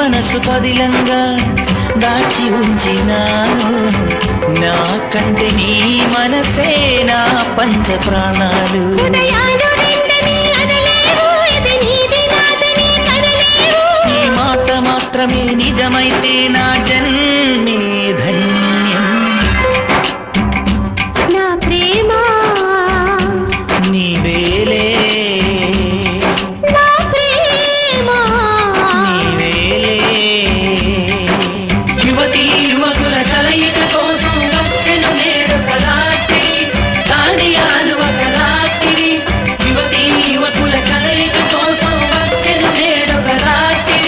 మనసు పదిలంగా దాచి ఉంచినాను నాకంటే నీ మనసే నా పంచ ప్రాణాలు ఈ మాట మాత్రమే నిజమైతే నా జన్మ